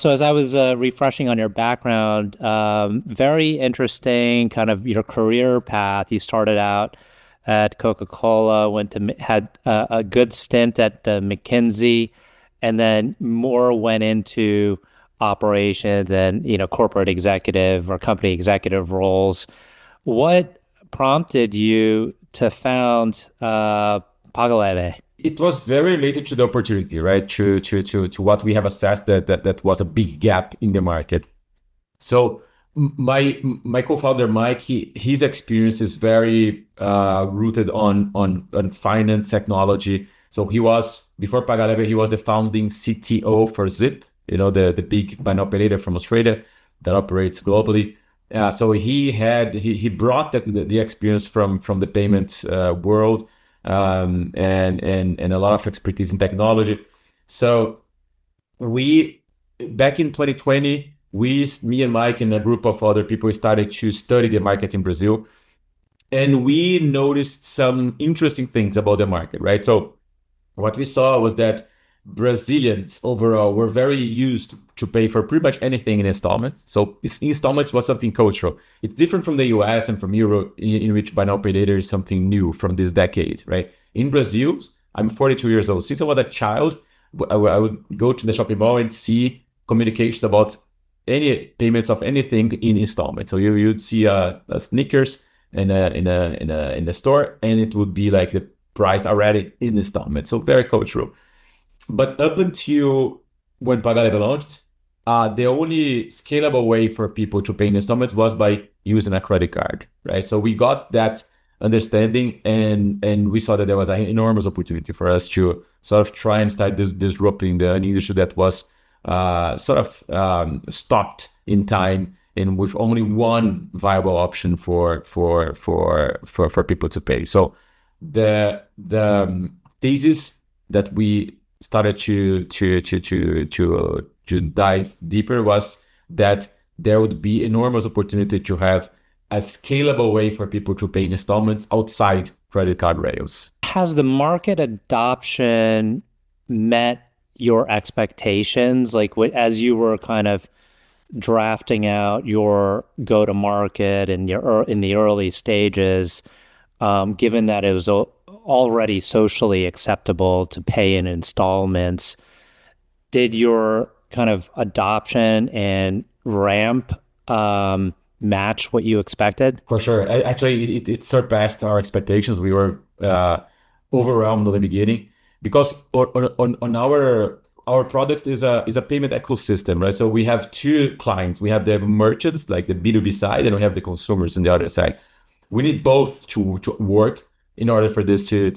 So as I was refreshing on your background, very interesting kind of your career path. You started out at Coca-Cola, had a good stint at McKinsey, and then more went into operations and corporate executive or company executive roles. What prompted you to found Pagaleve? It was very related to the opportunity, right? To what we have assessed that was a big gap in the market. So my co-founder Mike, his experience is very rooted on finance technology. So he was before Pagaleve, he was the founding CTO for Zip, the big buy now pay later from Australia that operates globally. So he brought the experience from the payments world, and a lot of expertise in technology. So we back in 2020, me and Mike and a group of other people started to study the market in Brazil, and we noticed some interesting things about the market, right? So what we saw was that Brazilians overall were very used to pay for pretty much anything in installments. So installments was something cultural. It's different from the US and from Europe, in which buy now pay later is something new from this decade, right? In Brazil, I'm 42 years old. Since I was a child, I would go to the shopping mall and see communications about any payments of anything in installments. So you'd see a Snickers in the store, and it would be like the price already in installments. So very cultural. But up until when Pagaleve launched, the only scalable way for people to pay in installments was by using a credit card, right? So we got that understanding, and we saw that there was an enormous opportunity for us to sort of try and start disrupting the industry that was stopped in time and with only one viable option for people to pay. So the thesis that we started to dive deeper was that there would be enormous opportunity to have a scalable way for people to pay in installments outside credit card rails. Has the market adoption met your expectations? Like as you were kind of drafting out your go-to-market and in the early stages, given that it was already socially acceptable to pay in installments, did your kind of adoption and ramp match what you expected? For sure. Actually, it surpassed our expectations. We were overwhelmed at the beginning because on our product is a payment ecosystem, right? So we have two clients. We have the merchants, like the B2B side, and we have the consumers on the other side. We need both to work in order for this to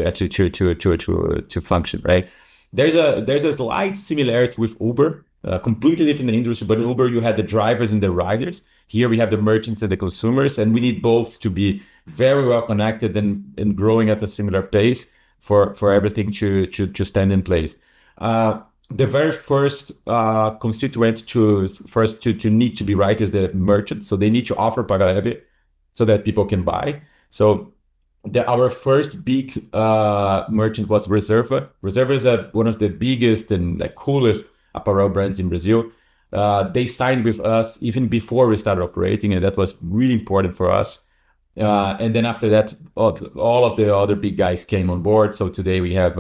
actually to function, right? There's a slight similarity with Uber, completely different industry, but in Uber you had the drivers and the riders. Here we have the merchants and the consumers, and we need both to be very well connected and growing at a similar pace for everything to stand in place. The very first constituent to need to be right is the merchant. So they need to offer Pagaleve so that people can buy. So our first big merchant was Reserva. Reserva is one of the biggest and coolest apparel brands in Brazil. They signed with us even before we started operating, and that was really important for us. And then after that, all of the other big guys came on board. So today we have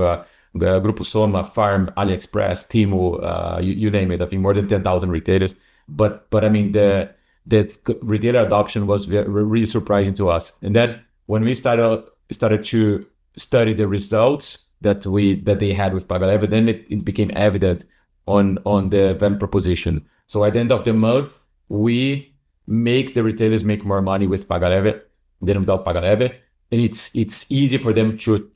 Grupo Soma, Farm, AliExpress, Temu, you name it. I think more than 10,000 retailers. But I mean, the retailer adoption was really surprising to us. And then when we started to study the results that they had with Pagaleve, then it became evident on the value proposition. So at the end of the month, we make the retailers make more money with Pagaleve than without Pagaleve, and it's easy for them to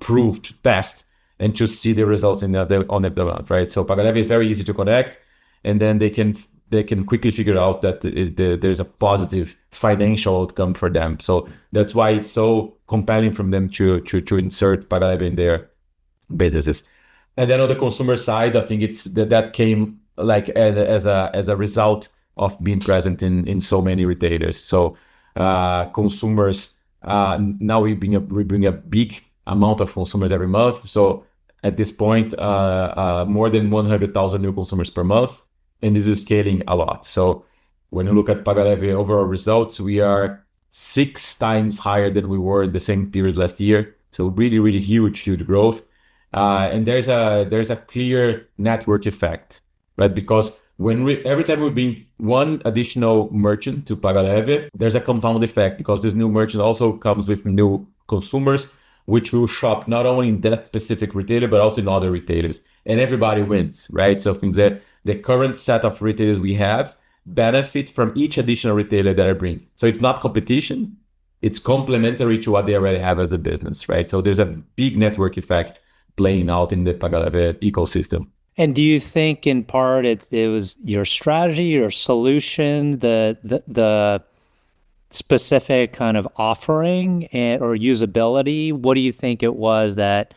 prove, to test, and to see the results on the month, right? So Pagaleve is very easy to connect, and then they can quickly figure out that there's a positive financial outcome for them. So that's why it's so compelling from them to insert Pagaleve in their businesses. And then on the consumer side, I think it's that came like as a result of being present in so many retailers. So consumers now we bring a big amount of consumers every month. So at this point more than 100,000 new consumers per month, and this is scaling a lot. So when you look at Pagaleve overall results, we are 6 times higher than we were in the same period last year. So really, really huge growth. And there's a clear network effect, right? Because every time we bring one additional merchant to Pagaleve, there's a compound effect because this new merchant also comes with new consumers, which will shop not only in that specific retailer, but also in other retailers. And everybody wins, right? So from the current set of retailers we have benefit from each additional retailer that I bring. So it's not competition, it's complementary to what they already have as a business, right? So there's a big network effect playing out in the Pagaleve ecosystem. And do you think in part it was your strategy, your solution, the specific kind of offering or usability? What do you think it was that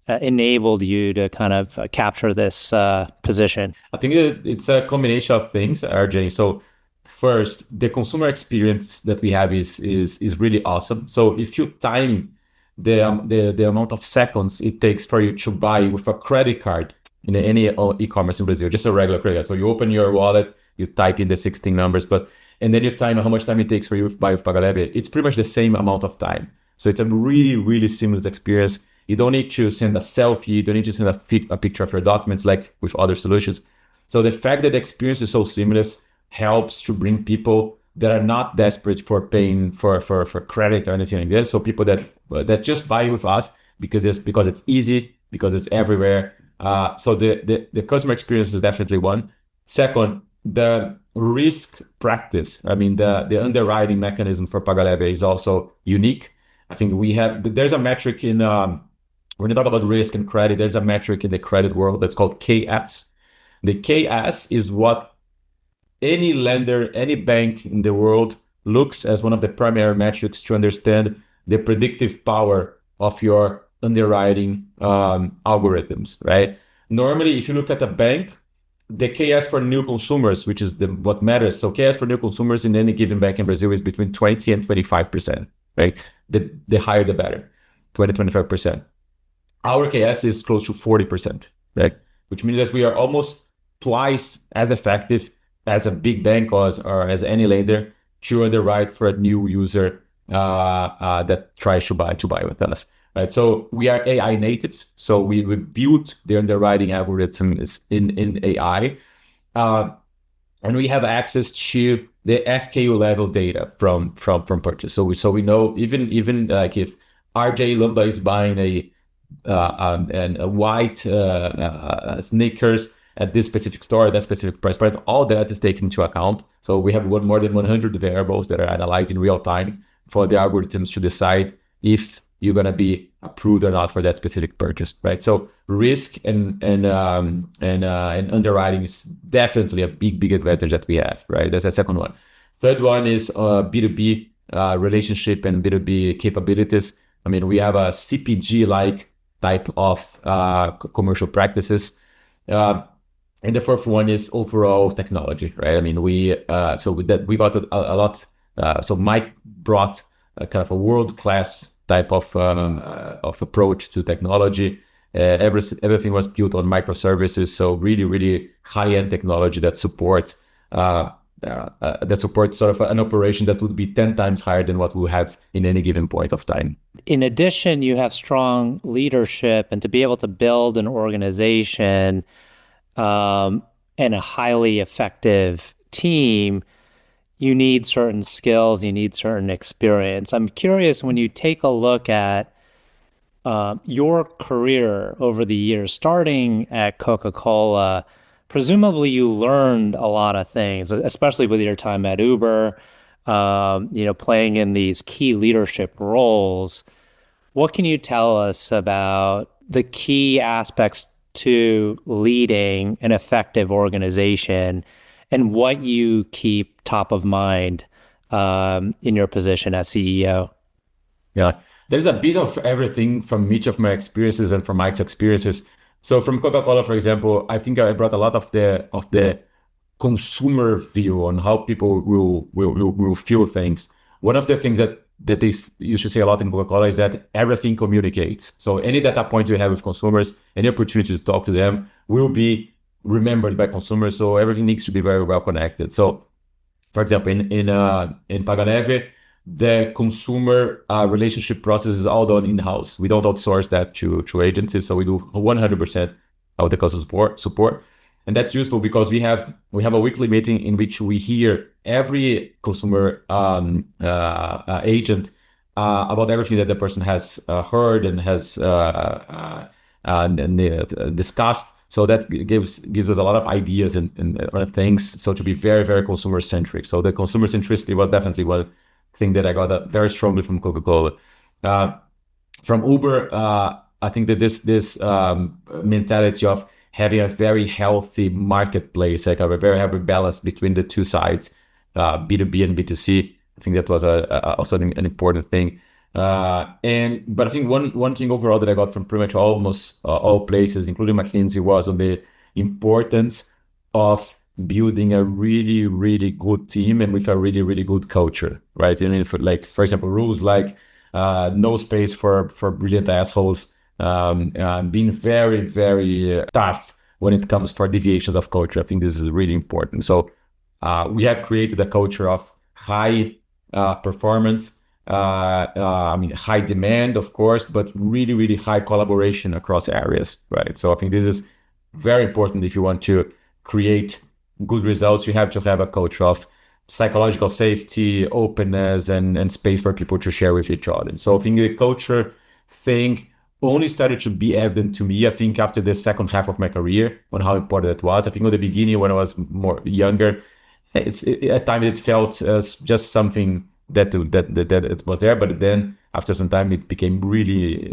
enabled you to kind of capture this position? I think it's a combination of things, RJ. So first, the consumer experience that we have is really awesome. So if you time the amount of seconds it takes for you to buy with a credit card in any e-commerce in Brazil, just a regular credit card. So you open your wallet, you type in the 16 numbers plus, and then you time how much time it takes for you to buy with Pagaleve. It's pretty much the same amount of time. So it's a really, really seamless experience. You don't need to send a selfie. You don't need to send a picture of your documents like with other solutions. So the fact that the experience is so seamless helps to bring people that are not desperate for paying for credit or anything like this. So people that just buy with us because it's easy, because it's everywhere. So the customer experience is definitely one. Second, the risk practice. I mean, the underwriting mechanism for Pagaleve is also unique. I think there's a metric in when you talk about risk and credit, there's a metric in the credit world that's called KS. The KS is what any lender, any bank in the world looks as one of the primary metrics to understand the predictive power of your underwriting algorithms, right? Normally, if you look at a bank, the KS for new consumers, which is what matters. So KS for new consumers in any given bank in Brazil is between 20 and 25%, right? The higher, the better, 20, 25%. Our KS is close to 40%, right? Which means that we are almost twice as effective as a big bank or as any lender to underwrite for a new user that tries to buy with us, right? So we are AI native. So we built the underwriting algorithms in AI, and we have access to the SKU level data from purchase. So we know even like if RJ Lumba is buying a white sneakers at this specific store, that specific price point, all that is taken into account. So we have more than 100 variables that are analyzed in real time for the algorithms to decide if you're going to be approved or not for that specific purchase, right? So risk and underwriting is definitely a big advantage that we have, right? That's the second one. Third one is B2B relationship and B2B capabilities. I mean, we have a CPG-like type of commercial practices. And the fourth one is overall technology, right? I mean, we got a lot. So Mike brought a kind of a world-class type of approach to technology. Everything was built on microservices, so really high-end technology that supports sort of an operation that would be 10 times higher than what we have in any given point of time. In addition, you have strong leadership, and to be able to build an organization and a highly effective team, you need certain skills, you need certain experience. I'm curious, when you take a look at your career over the years, starting at Coca-Cola, presumably you learned a lot of things, especially with your time at Uber, playing in these key leadership roles. What can you tell us about the key aspects to leading an effective organization and what you keep top of mind in your position as CEO? Yeah, there's a bit of everything from each of my experiences and from Mike's experiences. So from Coca-Cola, for example, I think I brought a lot of the consumer view on how people will feel things. One of the things that that they used to say a lot in Coca-Cola is that everything communicates. So any data points you have with consumers, any opportunity to talk to them will be remembered by consumers. So everything needs to be very well connected. So for example, in Pagaleve, the consumer relationship process is all done in-house. We don't outsource that to agencies, so we do 100% of the customer support. And that's useful because we have a weekly meeting in which we hear every consumer agent about everything that the person has heard and has discussed. So that gives us a lot of ideas and things. So to be very, very consumer centric. So the consumer centricity was definitely one thing that I got very strongly from Coca-Cola. From Uber, I think that this mentality of having a very healthy marketplace, like a very healthy balance between the two sides, B2B and B2C. I think that was also an important thing. But I think one thing overall that I got from pretty much almost all places, including McKinsey, was on the importance of building a really, really good team and with a really, really good culture, right? I mean, for example, rules like no space for brilliant assholes, being very, very tough when it comes for deviations of culture. I think this is really important. So we have created a culture of high performance, I mean, high demand, of course, but really, really high collaboration across areas, right? So I think this is very important if you want to create good results. You have to have a culture of psychological safety, openness, and space for people to share with each other. So I think the culture thing only started to be evident to me, I think, after the second half of my career, on how important it was. I think at the beginning, when I was more younger, at times it felt as just something that it was there, but then after some time it became really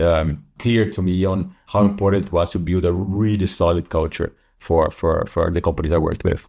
clear to me on how important it was to build a really solid culture for the companies I worked with.